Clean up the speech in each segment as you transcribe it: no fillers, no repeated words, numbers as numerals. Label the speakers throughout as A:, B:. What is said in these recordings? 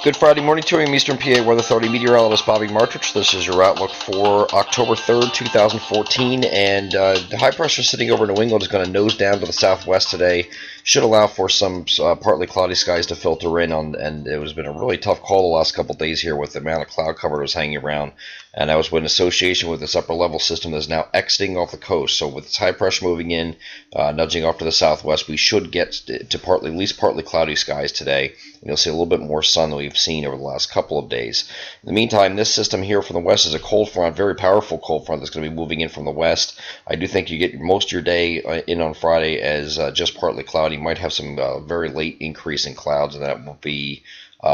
A: Good Friday morning to you, Eastern PA Weather Authority meteorologist Bobby Martrich. This is your outlook for October 3rd, 2014, and the high pressure sitting over New England is going to nose down to the southwest today. Should allow for some partly cloudy skies to filter in on, and it has been a really tough call the last couple of days here with the amount of cloud cover that was hanging around, and that was in association with this upper level system that is now exiting off the coast. So with this high pressure moving in, nudging off to the southwest, we should get to at least partly cloudy skies today. And you'll see a little bit more sun than we've seen over the last couple of days. In the meantime, this system here from the west is a cold front, very powerful cold front that's going to be moving in from the west. I do think you get most of your day in on Friday as just partly cloudy. You might have some very late increase in clouds, and that will be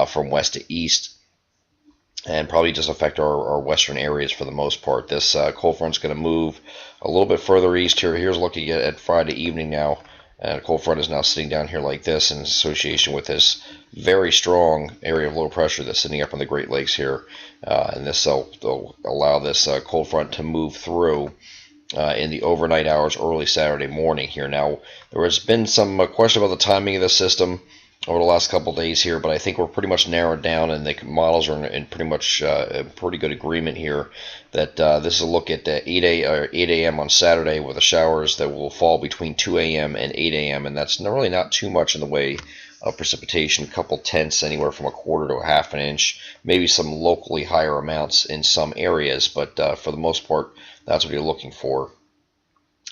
A: from west to east, and probably just affect our western areas for the most part. This cold front's going to move a little bit further east here. Here's looking at Friday evening now. And a cold front is now sitting down here like this in association with this very strong area of low pressure that's sitting up on the Great Lakes here. And this will allow this cold front to move through in the overnight hours early Saturday morning here. Now, there has been some question about the timing of the system over the last couple of days here, but I think we're pretty much narrowed down, and the models are in pretty much pretty good agreement here that this is a look at 8 a.m. on Saturday with the showers that will fall between 2 a.m. and 8 a.m., and that's really not too much in the way of precipitation, a couple tenths, anywhere from a quarter to a half an inch, maybe some locally higher amounts in some areas, but for the most part, that's what you're looking for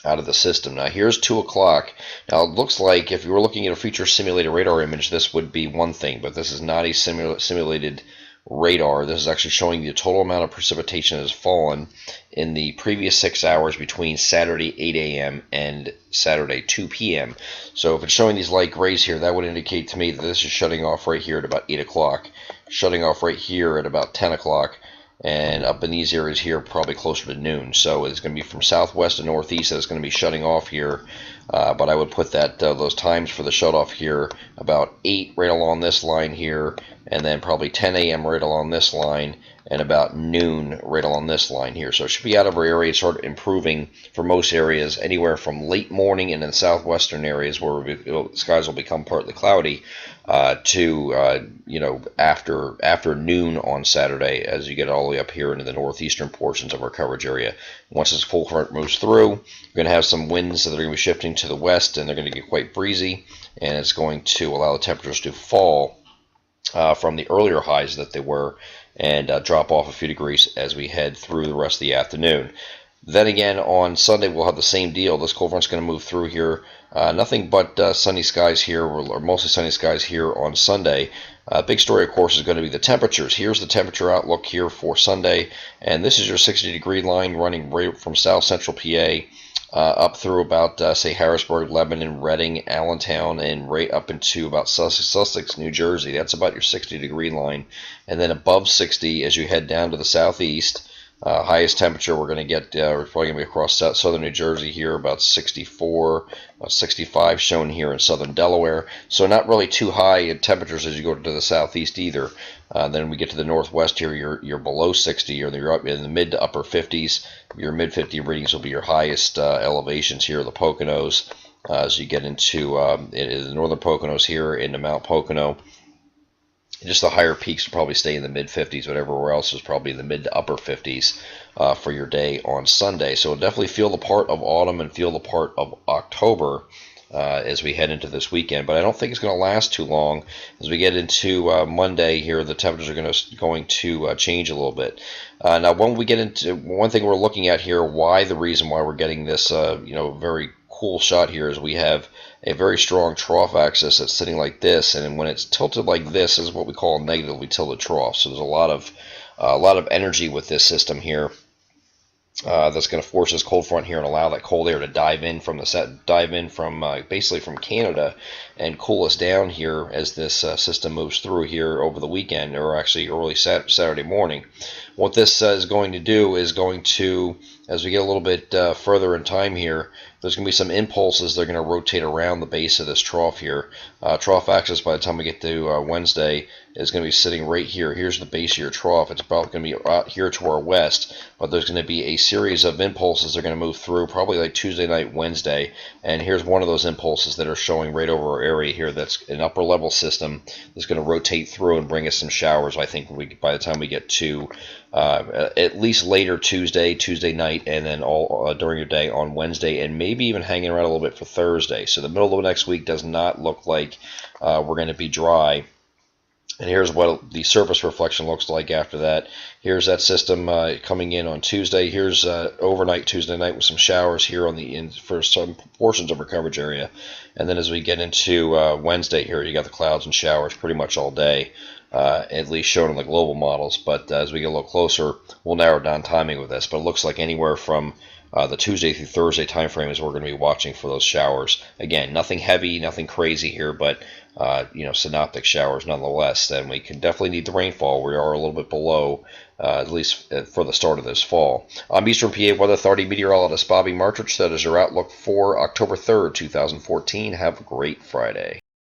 A: out of the system. Now here's 2 o'clock. Now it looks like if you were looking at a future simulated radar image, this would be one thing, but this is not a simulated radar. This is actually showing the total amount of precipitation that has fallen in the previous 6 hours between Saturday 8 a.m. and Saturday 2 p.m. So if it's showing these light grays here, that would indicate to me that this is shutting off right here at about 8 o'clock, shutting off right here at about 10 o'clock, and up in these areas here probably closer to noon. So it's going to be from southwest to northeast that it's going to be shutting off here, but I would put that those times for the shut off here about 8 right along this line here, and then probably 10 a.m. right along this line, and about noon right along this line here. So it should be out of our area, sort of improving for most areas, anywhere from late morning and in southwestern areas where skies will become partly cloudy to after noon on Saturday, as you get all the way up here into the northeastern portions of our coverage area. Once this cold front moves through, you're going to have some winds that are going to be shifting to the west, and they're going to get quite breezy, and it's going to allow the temperatures to fall from the earlier highs that they were, and drop off a few degrees as we head through the rest of the afternoon. Then again, on Sunday, we'll have the same deal. This cold front's going to move through here. Nothing but sunny skies here, or mostly sunny skies here on Sunday. Big story, of course, is going to be the temperatures. Here's the temperature outlook here for Sunday, and this is your 60-degree line running right from south central PA up through about, say, Harrisburg, Lebanon, Reading, Allentown, and right up into about Sussex, New Jersey. That's about your 60-degree line. And then above 60 as you head down to the southeast. Highest temperature we're going to get, we're probably going to be across southern New Jersey here, about 64, about 65 shown here in southern Delaware. So not really too high in temperatures as you go to the southeast either. Then we get to the northwest here, you're below 60, or you're up in the mid to upper 50s. Your mid 50 readings will be your highest elevations here, the Poconos, as you get into the northern Poconos here, into Mount Pocono. Just the higher peaks will probably stay in the mid-50s, but everywhere else is probably in the mid to upper 50s for your day on Sunday. So definitely feel the part of autumn and feel the part of October as we head into this weekend. But I don't think it's going to last too long. As we get into Monday here, the temperatures are going to change a little bit. Now, when we get into one thing we're looking at here, the reason why we're getting this very cool shot here is we have a very strong trough axis that's sitting like this, and when it's tilted like this is what we call a negatively tilted trough. So there's a lot of energy with this system here that's going to force this cold front here and allow that cold air to dive in from basically from Canada and cool us down here as this system moves through here over the weekend, or actually early Saturday morning. What this is going to do is as we get a little bit further in time here, there's going to be some impulses. They're going to rotate around the base of this trough here. Trough axis, by the time we get to Wednesday, is going to be sitting right here. Here's the base of your trough. It's about going to be out here to our west, but there's going to be a series of impulses that are going to move through probably like Tuesday night, Wednesday. And here's one of those impulses that are showing right over our area here. That's an upper level system that's going to rotate through and bring us some showers, I think, by the time we get to at least later Tuesday night, and then all during your day on Wednesday, and maybe even hanging around a little bit for Thursday. So the middle of next week does not look like we're going to be dry. And here's what the surface reflection looks like after that. Here's that system coming in on Tuesday. Here's overnight Tuesday night with some showers here on the for some portions of our coverage area. And then as we get into Wednesday here, you got the clouds and showers pretty much all day, at least shown in the global models. But as we get a little closer, we'll narrow down timing with this. But it looks like anywhere from the Tuesday through Thursday time frame is we're going to be watching for those showers. Again, nothing heavy, nothing crazy here, but synoptic showers nonetheless. Then we can definitely need the rainfall. We are a little bit below, at least for the start of this fall. I'm Eastern PA Weather Authority meteorologist Bobby Martrich. That is your outlook for October 3rd, 2014. Have a great Friday.